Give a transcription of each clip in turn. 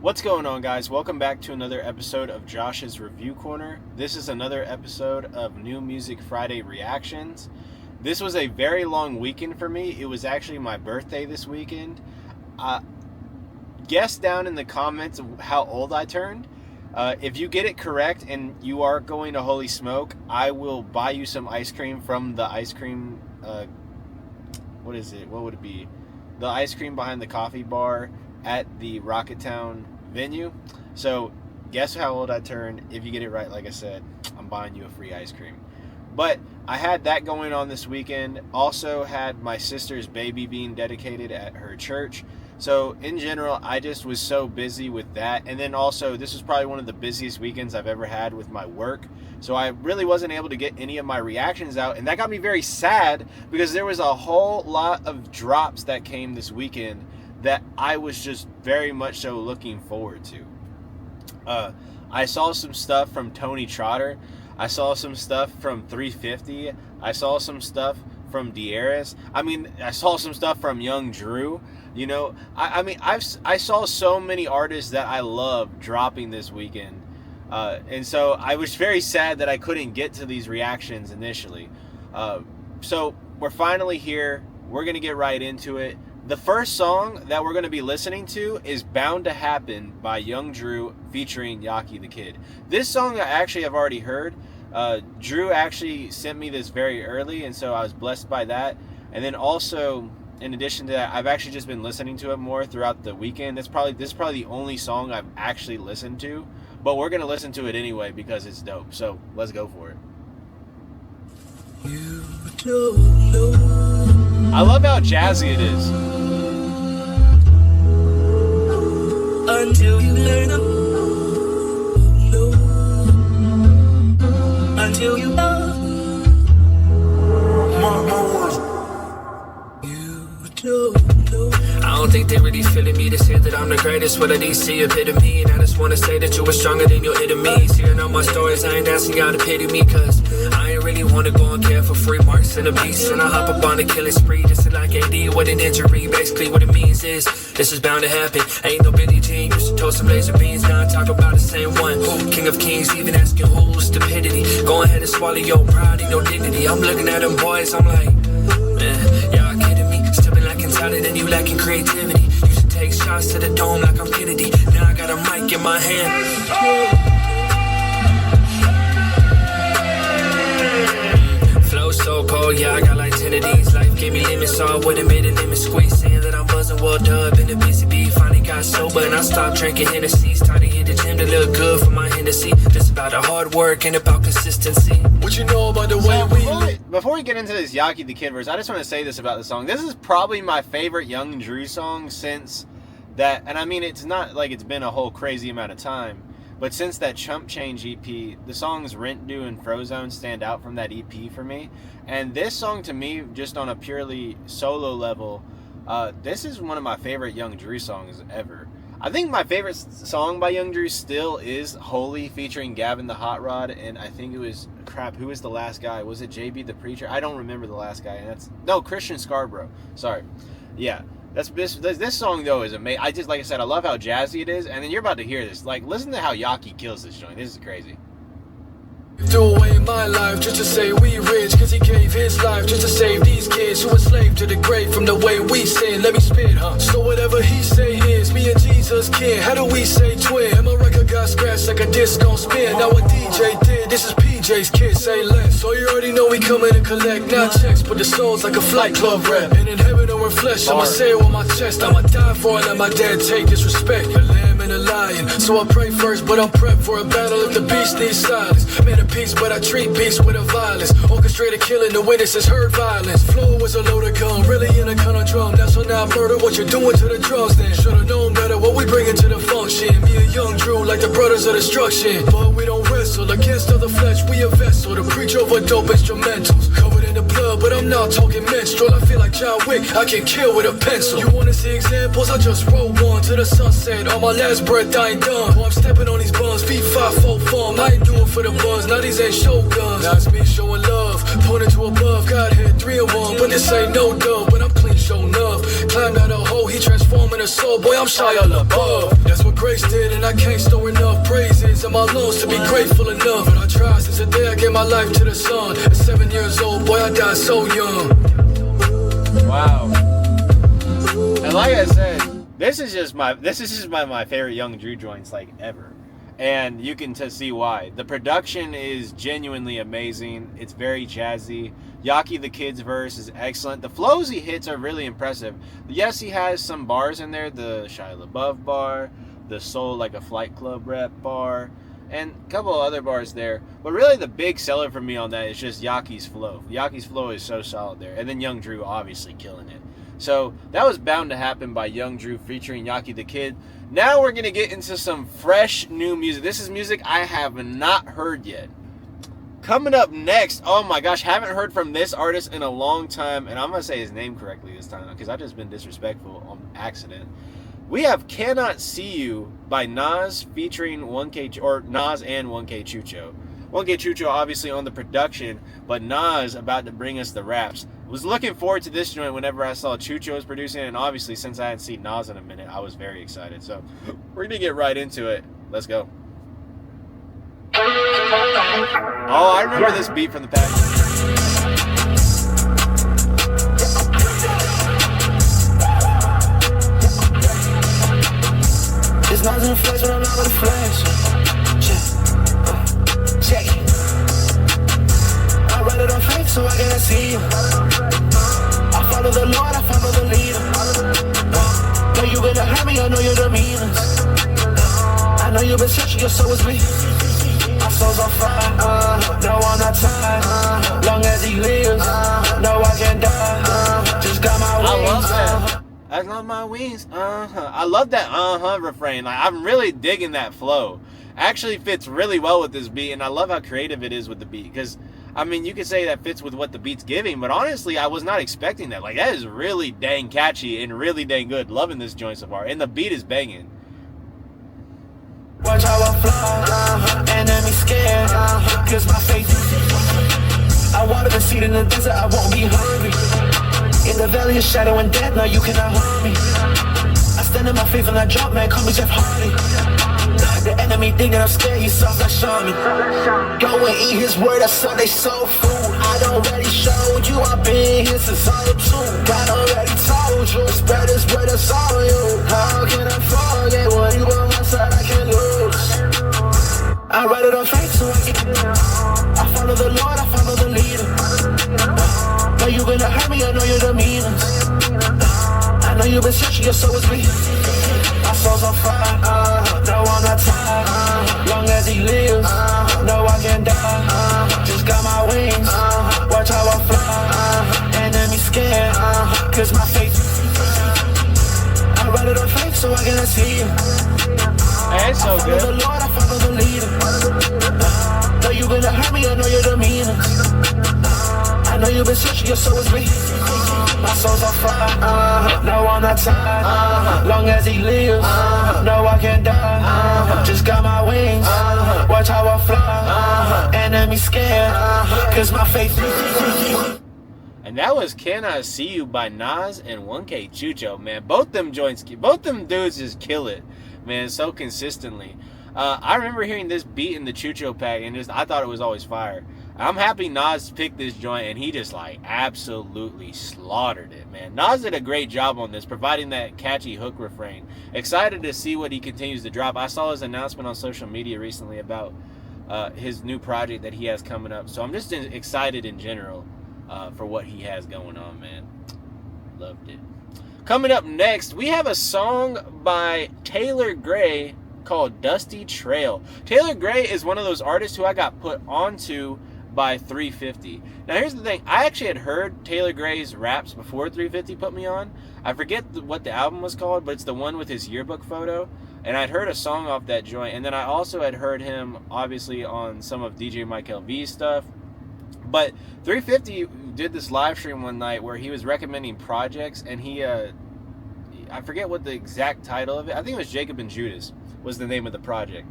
What's going on, guys? Welcome back to another episode of Josh's Review Corner. This is another episode of New Music Friday Reactions. This was a very long weekend for me. It was actually my birthday this weekend. Guess down in the comments how old I turned. If you get it correct and you are going to Holy Smoke, I will buy you some ice cream from the ice cream, what is it? What would it be? The ice cream behind the coffee bar at the Rocketown venue. So guess how old I turned. If you get it right, like I said, I'm buying you a free ice cream. But I had that going on this weekend. Also had my sister's baby being dedicated at her church. So in general, I just was so busy with that. And then also, this was probably one of the busiest weekends I've ever had with my work. So I really wasn't able to get any of my reactions out. And that got me very sad because there was a whole lot of drops that came this weekend that I was just very much so looking forward to. I saw some stuff from tonyxtrotter. I saw some stuff from 350. I saw some stuff from Dearis. I saw some stuff from Young Drew. You know, I saw so many artists that I love dropping this weekend. And so I was very sad that I couldn't get to these reactions initially. So we're finally here. We're going to get right into it. The first song that we're going to be listening to is Bound to Happen by Young Drew featuring YakiTheKid. This song I actually have already heard. Drew actually sent me this very early, and so I was blessed by that. And then also, in addition to that, I've actually just been listening to it more throughout the weekend. This is probably the only song I've actually listened to, but we're going to listen to it anyway because it's dope. So let's go for it. You don't know. I love how jazzy it is. Until you learn to know. Until you love. You don't know. I don't think they really feeling me to say that I'm the greatest. What I DC epitome, and I just wanna say that you were stronger than your enemies. Hearing all my stories, I ain't asking y'all to pity me, cause I ain't really wanna go and care for free marks and a piece. And I hop up on a killing spree, just like AD with an injury. Basically what it means is, this is bound to happen. Ain't no Billie Jean, used to toast some laser beans. Now I talk about the same one. King of kings, even asking who's stupidity. Go ahead and swallow your pride and your dignity. I'm looking at them boys, I'm like, man, y'all kidding me? Still been lacking talent and you lacking creativity. Used to take shots to the dome like I'm Kennedy. Now I got a mic in my hand. Flow so cold, yeah, I got like 10 of these. Life gave me limits, so I would've made a limit squeeze. Saying that I'm buzzing, well dub in the BCB. Finally got sober and I stopped drinking Hennessy. Started hit the gym to look good for my Hennessy. Just about the hard work and about consistency. What you know about the way Before we get into this YakiTheKid verse, I just want to say this about the song. This is probably my favorite Young Drew song since that, and I mean, it's not like it's been a whole crazy amount of time, but since that Chump Change EP, the songs Rent Due and Frozone stand out from that EP for me. And this song to me, just on a purely solo level, this is one of my favorite Young Drew songs ever. I think my favorite song by Young Drew still is Holy featuring Gavin the Hot Rod, and I think it was, who was the last guy? Was it JB the Preacher? I don't remember the last guy, and Christian Scarborough. Sorry. Yeah. This song though is amazing. Like I said, I love how jazzy it is, and then you're about to hear this. Like, listen to how Yaki kills this joint. This is crazy. Threw away my life just to say we rich, cause he gave his life just to save these kids who enslaved to the grave from the way we sin. Let me spit, huh? So whatever he say is, me and Jesus kin. How do we say twin? And my record got scratched like a disc gon' spin. Now what DJ did, this is PJ's kid, say less. So you already know we coming to collect, not checks, but the soul's like a flight club rep. And in heaven or in flesh, I'ma say it on my chest. I'ma die for it, let my dad take disrespect. A lamb and a lion, so I pray first, but I'm prepped for a battle if the beast needs silence. Man of peace, but I treat peace with a violence. Orchestrated killing, the witnesses heard violence. Flow was a loaded gun, really in a conundrum. That's when I murder what you're doing to the drugs then. Should've known better what we bringing to the function. Me and Young Drew like the brothers of destruction. But we don't wrestle against other flesh, we a vessel to preach over dope instrumentals. Covered in the blood, but I'm not talking menstrual. I feel like John Wick, I can kill with a pencil. You wanna see examples? I just roll one to the sunset. On my last breath, I ain't done. While I'm stepping on these buns, feet 5-4 form. I ain't doing for the buzz, now these ain't showguns. Now it's me showing love, pointing to above. Godhead 3 in 1, but this ain't no dub. But I'm clean, showing love. climbed out a hole, he transforming a soul. Boy, I'm Shia LaBeouf. That's what grace did, and I can't store enough praises in my lungs to be grateful enough. But I tried since the day I gave my life to the sun. At 7 years old, boy, I died so young. Wow. And like I said, this is just my favorite Young Drew joints like ever. And you can see why. The production is genuinely amazing. It's very jazzy. YakiTheKid's verse is excellent. The flows he hits are really impressive. Yes, he has some bars in there. The Shia LaBeouf bar, the Soul Like a Flight Club rap bar, and a couple of other bars there. But really the big seller for me on that is just Yaki's flow. Yaki's flow is so solid there. And then Young Drew obviously killing it. So that was bound to happen by Young Drew featuring YakiTheKid. Now we're going to get into some fresh new music. This is music I have not heard yet. Coming up next, oh my gosh, haven't heard from this artist in a long time, and I'm going to say his name correctly this time because I've just been disrespectful on accident. We have Cannot See You by Naes featuring 1K, or Naes and 1K Chucho. 1K Chucho obviously on the production, but Naes about to bring us the raps. Was looking forward to this joint whenever I saw Chucho was producing it, and obviously since I hadn't seen Naes in a minute, I was very excited. So we're going to get right into it. Let's go. Oh, I remember this beat from the past. It's not in the flesh when I'm not in the flesh. Check it. I write it on faith so I cannot see you. I follow the Lord, I follow the leader. Know you gonna hurt me, I know you're the meanest. I know you've been searching, your soul is me. My soul's on fire, no I'm not tired. Long as he lives, no I can't die. Just got my wings. I love that. I love my wings, I love that refrain. Like, I'm really digging that flow. Actually fits really well with this beat, and I love how creative it is with the beat. Because, I mean, you could say that fits with what the beat's giving, but honestly, I was not expecting that. Like, that is really dang catchy and really dang good. Loving this joint so far, and the beat is banging. Watch how I fly, enemy scared, cause my faith. I water the seed in the desert, I won't be hungry. In the valley of shadow and death, now you cannot harm me. I stand in my faith and I drop, man, call me Jeff Hardy. The enemy think that I'm scared, he's soft like Shaman. Go and eat his word, that's Sunday soul food. I done already showed you, I've been here since all of two. God already told you, spread his word, that's all you. How can I forget when you on my side, I can't lose. I write it on faith so I can. I follow the Lord, I follow the leader. Know you gonna hurt me, I know you're the meanest. I know you've been searching, your soul is me. My soul's on fire, no I'm not tired. Long as he lives, no I can't die. Just got my wings, watch how I fly. Enemy scared, cause my faith. I write it on faith so I cannot see you. Hey, it's so good. I follow the Lord, I follow the leader. Know you gonna hurt me, I know you're the meanest. I know you've been searching, your soul is me. My soul's on fire, no I'm not tired. Long as he lives, no I can't die. Just got my wings, watch how I fly. Enemy scared, cause my faith. And that was Can I See You by Naes and 1K Chucho, man. Both them dudes just kill it, man, so consistently. I remember hearing this beat in the Chucho pack, and I thought it was always fire. I'm happy Naes picked this joint, and he just, like, absolutely slaughtered it, man. Naes did a great job on this, providing that catchy hook refrain. Excited to see what he continues to drop. I saw his announcement on social media recently about his new project that he has coming up. So I'm just excited in general for what he has going on, man. Loved it. Coming up next, we have a song by Taelor Gray called Dusty Trail. Taelor Gray is one of those artists who I got put onto by 350. Now here's the thing, I actually had heard Taelor Gray's raps before 350 put me on. I forget what the album was called, but it's the one with his yearbook photo, and I'd heard a song off that joint, and then I also had heard him obviously on some of DJ Mike LV's stuff. But 350 did this live stream one night where he was recommending projects, and he I forget what the exact title of it, I think it was Jacob and Judas was the name of the project.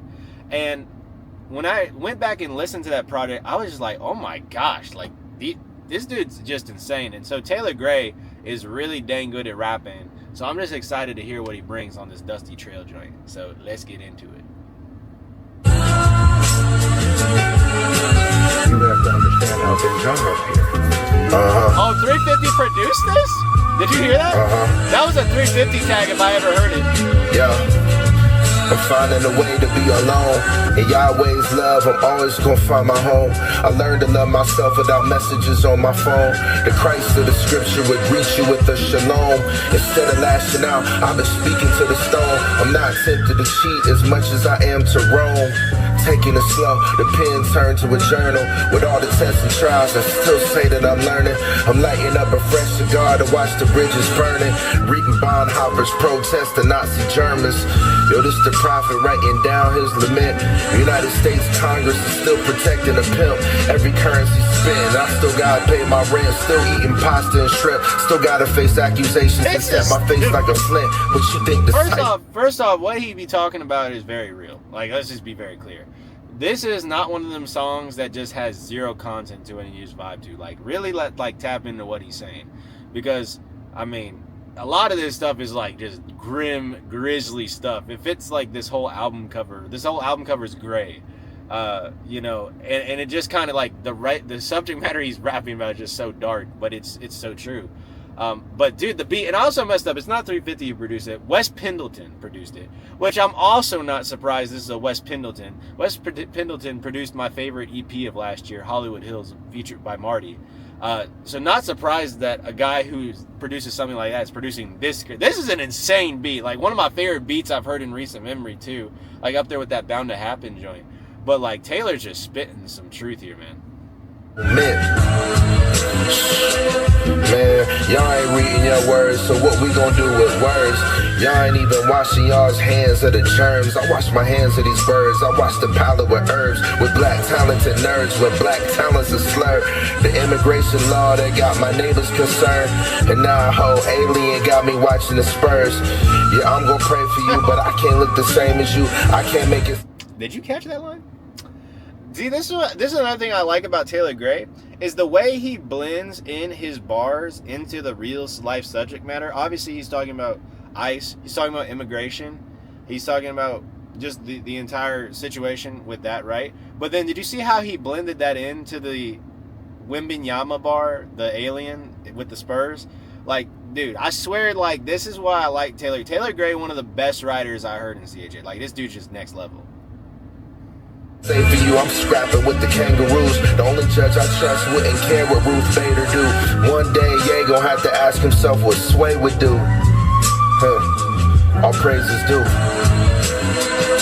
And when I went back and listened to that project, I was just like, oh my gosh, like this dude's just insane. And so Taelor Gray is really dang good at rapping. So I'm just excited to hear what he brings on this Dusty Trail joint. So let's get into it. You have to understand how things are up here. Oh, 350 produced this? Did you hear that? That was a 350 tag if I ever heard it. Yeah, I'm finding a way to be alone. In Yahweh's love, I'm always gonna find my home. I learned to love myself without messages on my phone. The Christ of the scripture would greet you with a shalom. Instead of lashing out, I've been speaking to the stone. I'm not tempted to cheat as much as I am to roam. Taking it slow, the pen turned to a journal. With all the tests and trials, I still say that I'm learning. I'm lighting up a fresh cigar to watch the bridges burning. Reading Bonhoeffer's protest to Nazi Germans. Yo, this the prophet writing down his lament. United States Congress is still protecting a pimp. Every currency spent, I still gotta pay my rent. Still eating pasta and shrimp. Still gotta face accusations and set my face like a flint. What you think the First off, what he be talking about is very real. Like, let's just be very clear. This is not one of them songs that just has zero content to it and you just vibe to. Like, really tap into what he's saying. Because, I mean, a lot of this stuff is like just grim, grisly stuff. If it's like this whole album cover is gray. You know, and it just kind of like the subject matter he's rapping about is just so dark, but it's so true. But dude, the beat, and I also messed up, it's not 350 who produced it, Wes Pendleton produced it, which I'm also not surprised this is a Wes Pendleton. Wes Pendleton produced my favorite EP of last year, Hollywood Hills, featured by Marty. So not surprised that a guy who produces something like that is producing this. This is an insane beat, like one of my favorite beats I've heard in recent memory too, like up there with that Bound to Happen joint. But like Taylor's just spitting some truth here, man. Man, y'all ain't reading your words, so what we gonna do with words? Y'all ain't even washing y'all's hands of the germs. I wash my hands of these birds. I wash the palate with herbs. With black talented nerds, when black talent's a slur. The immigration law that got my neighbors concerned. And now a whole alien got me watching the Spurs. Yeah, I'm gonna pray for you, but I can't look the same as you. I can't make it. Did you catch that line? See, this is another thing I like about Taelor Gray, is the way he blends in his bars into the real life subject matter. Obviously, he's talking about ICE. He's talking about immigration. He's talking about just the entire situation with that, right? But then did you see how he blended that into the Wimbinyama bar, the alien with the Spurs? Like, dude, I swear, like, this is why I like Taelor. Taelor Gray, one of the best writers I heard in CHA. Like, this dude's just next level. Say for you, I'm scrapping with the kangaroos. The only judge I trust wouldn't care what Ruth Bader do. One day, Ye gon' have to ask himself what Sway would do. All praises due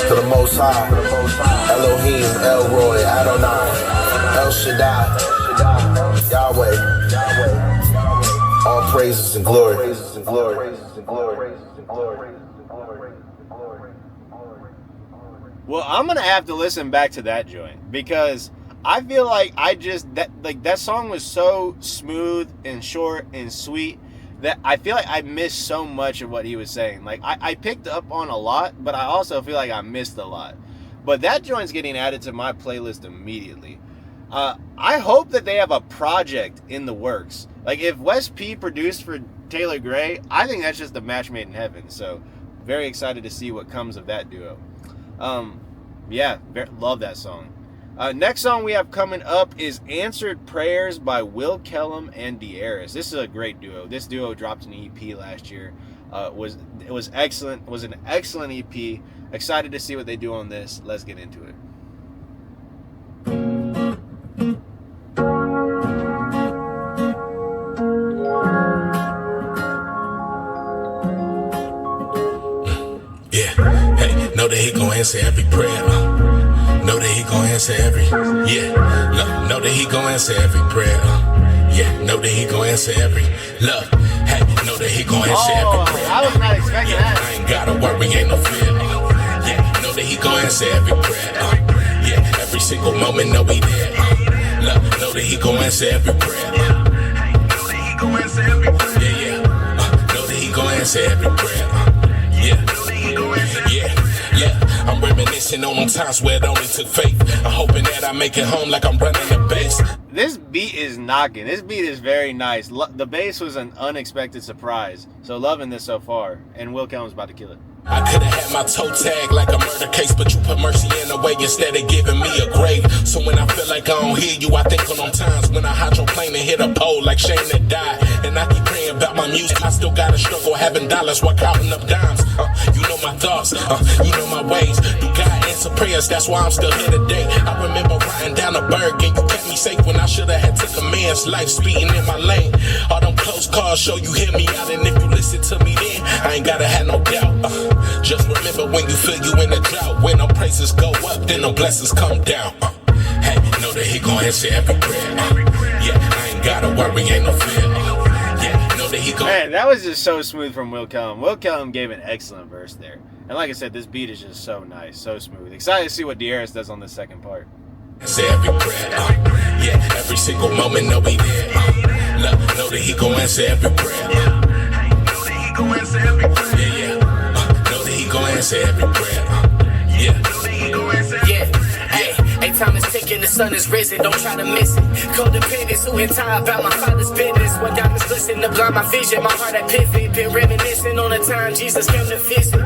to the Most High, Elohim, Elroy, Adonai, El Shaddai, Yahweh. All praises and glory. Well, I'm gonna have to listen back to that joint because I feel like that song was so smooth and short and sweet that I feel like I missed so much of what he was saying. Like I picked up on a lot, but I also feel like I missed a lot. But that joint's getting added to my playlist immediately. I hope that they have a project in the works. Like if Wes P produced for Taelor Gray, I think that's just a match made in heaven. So very excited to see what comes of that duo. Yeah, love that song. Next song we have coming up is Answered Prayers by Will Kellum and Dearis. This is a great duo. This duo dropped an EP last year. It was excellent. It was an excellent EP. Excited to see what they do on this. Let's get into it. Know that he gon' answer every prayer. Know that he gon' answer every. Yeah. Know that he gon' answer every prayer. Yeah. Know that he gon' answer every love. Hey. Know that he gon' answer every prayer. I was not expecting that. I ain't gotta worry, ain't no fear. Yeah. Know that he gon' answer every prayer. Yeah. Every single moment, know he there. Know that he gon' answer every prayer. Hey. Know that he gon' answer every prayer. Yeah. Know that he gon' answer every prayer. Yeah. Yeah. I'm reminiscing on times where it only took faith. I'm hoping that I make it home like I'm running the base. This beat is knocking. This beat is very nice. The bass was an unexpected surprise. So loving this so far. And Will Kellum's about to kill it. I could've had my toe tag like a murder case, but you put mercy in the way instead of giving me a grave. So when I feel like I don't hear you, I think on them times when I hydroplane and hit a pole like Shane that died. And I keep praying about my music. I still gotta struggle having dollars while counting up dimes. You know my thoughts, you know my ways. Do God answer prayers? That's why I'm still here today. I remember riding down a Berg and you kept me safe when I should've had took a man's life speeding in my lane. All them close calls show you hear me out, and if you listen to me then, I ain't gotta have no doubt. Just remember when you feel you in a drought, when them praises go up, then them blessings come down. Hey, know that he gon' answer every prayer. Yeah, I ain't gotta worry, ain't no fear. Yeah, know that he gon'. Man, that was just so smooth from Will Kellum. Will Kellum gave an excellent verse there. And like I said, this beat is just so nice, so smooth. Excited to see what Dearis does on the second part. Answer every prayer. Yeah, every single moment, know he there. Know that he gon' answer every prayer. Know that he gon' answer every prayer. Yeah, yeah. Know that he gon' answer every prayer. Yeah. Know that he gon' answer every prayer. Hey, time is ticking, the sun is risen, don't try to miss it. Codependence, who entire about my father's business. What diamonds glisten to blind my vision, my heart at pivot. Been reminiscing on the time Jesus came to visit.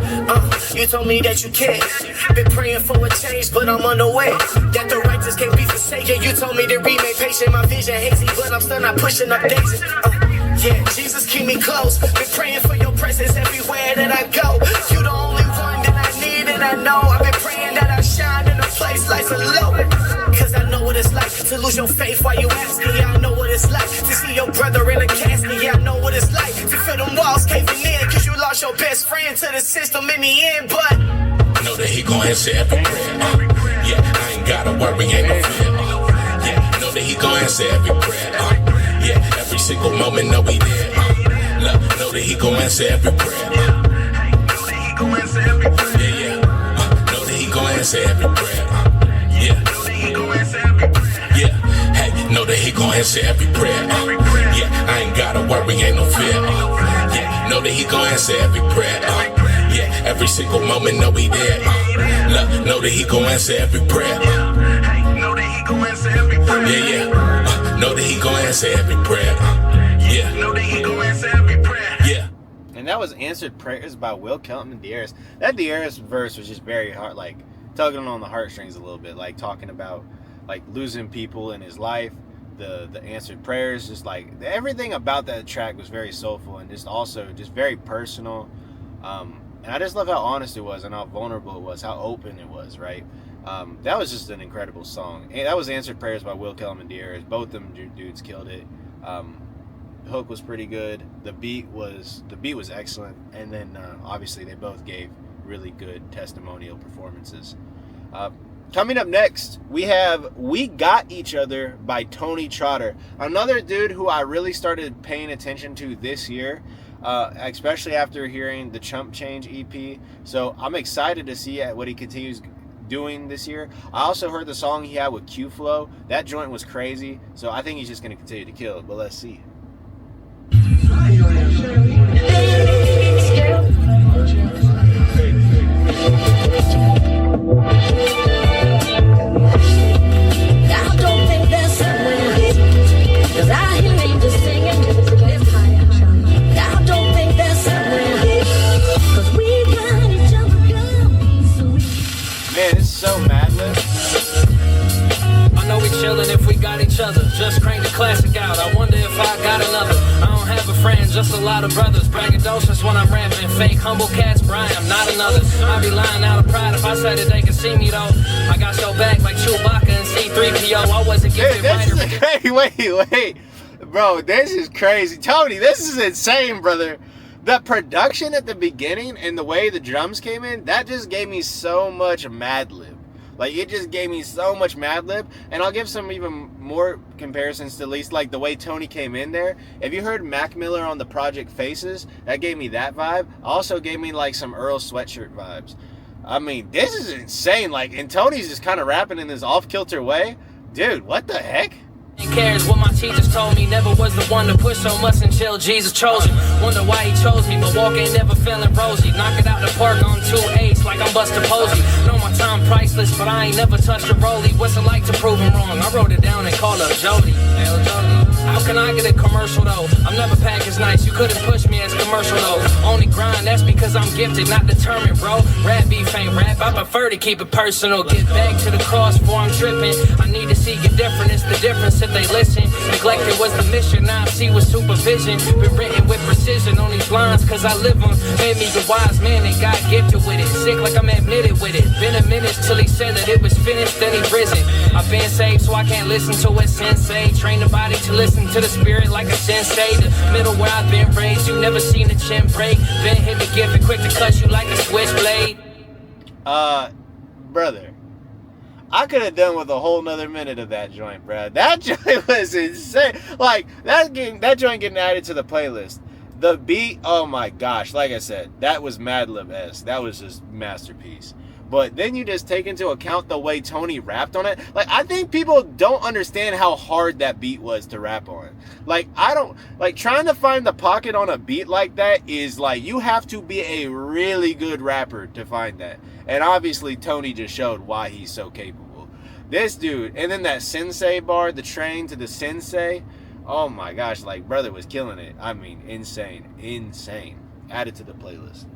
You told me that you can't. Been praying for a change, but I'm on the way. That the righteous can't be forsaken. You told me to remain patient, my vision hazy, but I'm still not pushing up daisies. Yeah, Jesus keep me close. Been praying for your presence everywhere that I go. You the only one that I need and I know. I've been praying that I shine in a place like a low. Cause I know what it's like to lose your faith while you ask me. Yeah, I know what it's like to see your brother in a casket. Yeah, I know what it's like to feel them walls caving in. Cause you lost your best friend to the system in the end, but know that he gon' answer every prayer. Yeah, I ain't gotta worry, ain't no fear. Yeah, know that he gon' answer every prayer. Yeah, every single moment, know he there. Know that he gon' answer every prayer. Know that he gon' answer every prayer. Yeah, yeah. Know that he gon' answer every prayer. Yeah. Know that he gon' answer every prayer. Yeah. Hey, know that he gon' answer every prayer. Yeah, I ain't gotta worry, ain't no fear. Yeah, know that he gon' answer every prayer. Yeah, every single moment, know he there. Know that he gon' answer every prayer. Know that he gon' answer every prayer. Yeah, yeah. Know that he gon' answer every prayer. Yeah. Know that he gon' answer every prayer. Yeah. And that was Answered Prayers by Will Kellum and Dearis. That Dearis verse was just very hard, like tugging on the heartstrings a little bit, like talking about like losing people in his life, the answered prayers, just like everything about that track was very soulful and just also just very personal. And I just love how honest it was and how vulnerable it was, how open it was, right? That was just an incredible song. And that was Answered Prayers by Will Kellum and Dearis. Both of them dudes killed it. The hook was pretty good. The beat was excellent. And then obviously they both gave really good testimonial performances. Coming up next, we have We Got Each Other by tonyxtrotter. Another dude who I really started paying attention to this year. Especially after hearing the Chump Change EP. So I'm excited to see what he continues doing this year. I also heard the song he had with Q-Flow. That joint was crazy. So I think he's just going to continue to kill it. But let's see. I don't think there's somewhere, 'cause I hear angels singing. I don't think there's somewhere, 'cause we got each other, girl. So Man, it's so madlib. I know we chillin' if we got each other. Just crank the classic out. I wonder if I got another. I don't have a friend, just a lot of brothers. Braggadocious when I'm rapping. Fake humble cats, Brian, I'm not another. I be lying out of pride if I say that they can see me though. I got your back like Chewbacca and C-3PO. I wasn't gifted Hey, wait. Bro, this is crazy. Tony, this is insane, brother. The production at the beginning and the way the drums came in, that just gave me so much Madlib. Like, it just gave me so much Madlib. And I'll give some even more comparisons to at least, like, the way Tony came in there. If you heard Mac Miller on the project Faces, that gave me that vibe. Also gave me, like, some Earl Sweatshirt vibes. I mean, this is insane. Like, and Tony's just kind of rapping in this off-kilter way. Dude, what the heck? Cares what my teachers told me. Never was the one to push so much until Jesus chose me. Wonder why he chose me, but walking never feeling rosy. Knock it out the park on 2/8 like I'm Buster Posey. No, restless, but I ain't never touched a rollie. What's it like to prove him wrong? I wrote it down and called up Jody. Hell, Jody. How can I get a commercial though? I'm never packaged nice, you couldn't push me as commercial though. Only grind, that's because I'm gifted, not determined, bro. Rap beef ain't rap, I prefer to keep it personal. Get back to the cross before I'm tripping. I need to see you different, it's the difference if they listen. Neglected was the mission, now I see with supervision. Been written with precision on these lines, cause I live them. Made me the wise man and got gifted with it. Sick like I'm admitted with it. Been a minute till he said that it was finished, then he risen. I've been saved so I can't listen to what sensei. Train the body to listen to the spirit like a sensei. The middle where I've been raised, you never seen a chin break. Been hit the gift and quick to cut you like a switchblade. Brother, I could have done with a whole nother minute of that joint, bruh. That joint was insane. Like, that joint getting added to the playlist. The beat, oh my gosh, like I said, that was Mad Lib-esque. That was just masterpiece. But then you just take into account the way Tony rapped on it. Like, I think people don't understand how hard that beat was to rap on. Like, trying to find the pocket on a beat like that is like, you have to be a really good rapper to find that. And obviously, Tony just showed why he's so capable. This dude, and then that sensei bar, the train to the sensei. Oh my gosh, like, brother was killing it. I mean, insane. Added to the playlist.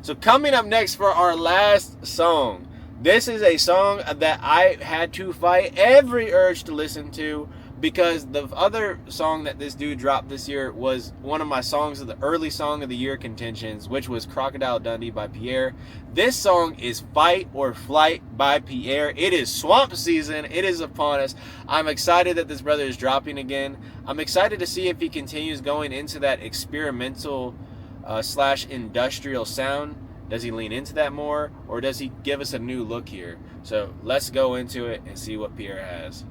So coming up next for our last song. This is a song that I had to fight every urge to listen to, because the other song that this dude dropped this year was one of my songs of the early song of the year contentions, which was Crocodile Dundee by Peair. This song is Fight or Flight by Peair. It is swamp season. It is upon us. I'm excited that this brother is dropping again. I'm excited to see if he continues going into that experimental slash industrial sound. Does he lean into that more, or does he give us a new look here? So let's go into it and see what Peair has.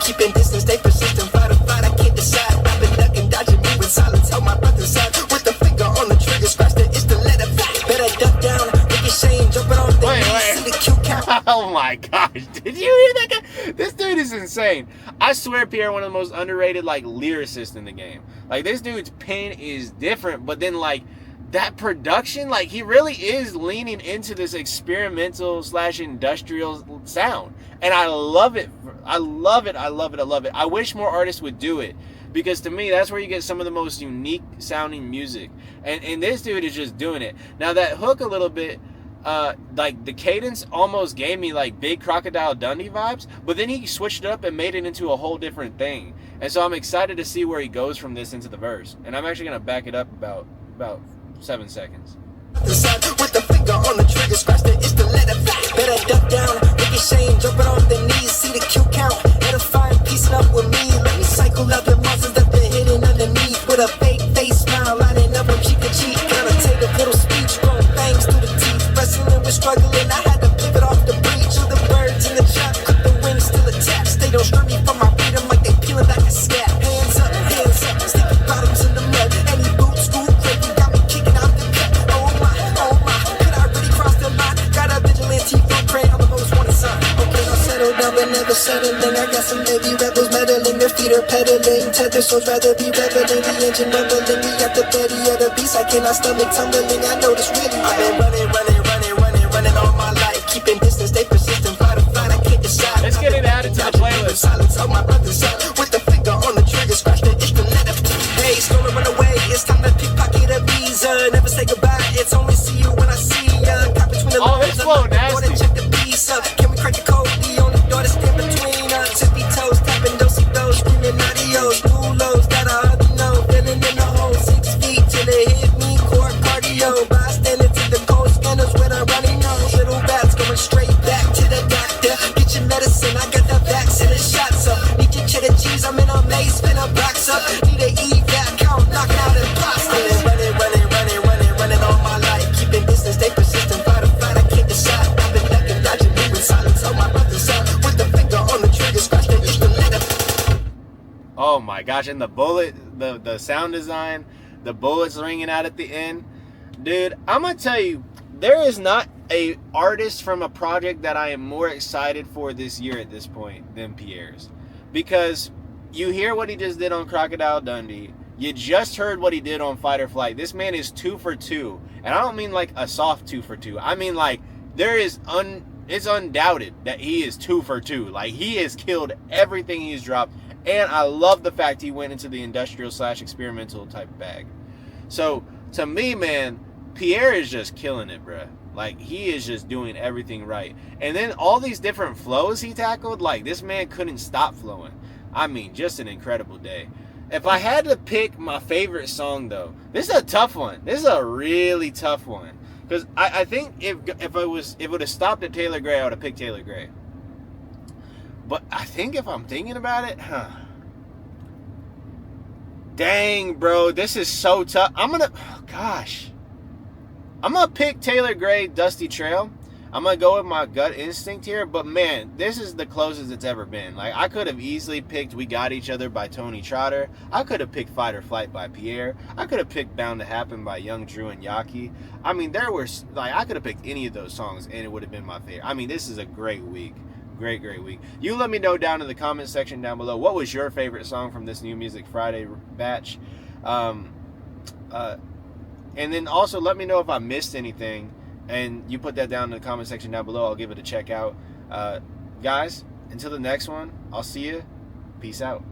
Keeping distance, stay persistent, fight or flight, I can't decide. I've been ducking, dodging, moving silent, tell my brother's side. With the finger on the trigger, scratch the itch to let it fly. Better duck down, make it shame, jumping on the knees, see the cue count. Oh my gosh, did you hear that guy? This dude is insane. I swear Peair, one of the most underrated, like, lyricists in the game. Like, this dude's pen is different, but then, like, that production, like, he really is leaning into this experimental slash industrial sound. And I love it. I love it. I wish more artists would do it, because to me, that's where you get some of the most unique sounding music. And this dude is just doing it. Now, that hook a little bit, like, the cadence almost gave me, like, big Crocodile Dundee vibes, but then he switched it up and made it into a whole different thing. And so I'm excited to see where he goes from this into the verse. And I'm actually going to back it up about 7 seconds. With the finger on the trigger, scratch the itch to let it fly. Better duck down, make it shame, jumping on the knees, see the cue count. Edifying, piecing up with me. Let me cycle out the monsters that been hidden underneath. With a fake face smile, lining up from cheek to cheek. Gotta take a little speech, growing fangs through the teeth. Wrestling with struggling, I had to pivot off the breach. Of the birds in the trap, cut the wings still attached. They don't strip me from my freedom like they peeling back a scat. Hands up, sticky bottoms in the mud. Any boot, school, crazy, got me kicking out the cut. Oh my, could I really cross the line? Got a vigilante footprint on the most wanted sign. Okay, I'll settle down, but never settling. I got some baby rebels meddling, their feet are pedaling. Tether souls rather be reveling. The engine rumbling, me at the belly of the beast. I cannot stomach tumbling. I know this really. I've been running all my life. Keeping distance, stay persistent. Fight or flight, I can't decide. Let's get it added to the playlist. Silence on my brother's side. With the finger on the trigger, scratch the itch to let it. Hey, stolen, run away. It's time to pickpocket a visa. Never say goodbye. It's only see you when I see ya. Caught between the lines. This flow nasty. Check the piece up. Can we crack the code? The only door that's in between us. Tippy toes, tapping dosey those, screaming adios. New lows that I already know. Feeling in the hole, 6 feet till they hit me. Core cardio. Bystander to the cold scanners with a runny nose. Little bats going straight back to the doctor. Get your medicine, I got the vaccine and shots up. Need your cheddar cheese, I'm in a maze, spin a box up. Need a evac count, knock out imposter. Running all my life. Keeping distance, stay persistent. Fight or flight, I can't decide. I've been ducking, dodging, moving silence on my brother's side. With the finger on the trigger, scratch the itch to let it. Oh my gosh, and the bullet, the sound design, the bullets ringing out at the end. Dude, I'm going to tell you, there is not a artist from a project that I am more excited for this year at this point than Peair's. Because you hear what he just did on Crocodile Dundee. You just heard what he did on Fight or Flight. This man is 2 for 2. And I don't mean like a soft 2 for 2. I mean like it's undoubted that he is 2 for 2. Like, he has killed everything he's dropped. And I love the fact he went into the industrial / experimental type bag. So, to me, man, Peair is just killing it, bruh. Like, he is just doing everything right. And then all these different flows he tackled, like, this man couldn't stop flowing. I mean, just an incredible day. If I had to pick my favorite song, though, this is a tough one. This is a really tough one. Because I think if it would have stopped at Taelor Gray, I would have picked Taelor Gray. But I think if I'm thinking about it, dang, bro, this is so tough. I'm going to pick Taelor Gray, Dusty Trail. I'm going to go with my gut instinct here. But, man, this is the closest it's ever been. Like, I could have easily picked We Got Each Other by tonyxtrotter. I could have picked Fight or Flight by Peair. I could have picked Bound to Happen by Young Drew and Yaki. I mean, I could have picked any of those songs, and it would have been my favorite. I mean, this is a great week. Great week. You let me know down in the comment section down below, what was your favorite song from this New Music Friday batch? And then also let me know if I missed anything, and you put that down in the comment section down below. I'll give it a check out. Guys, until the next one, I'll see you. Peace out.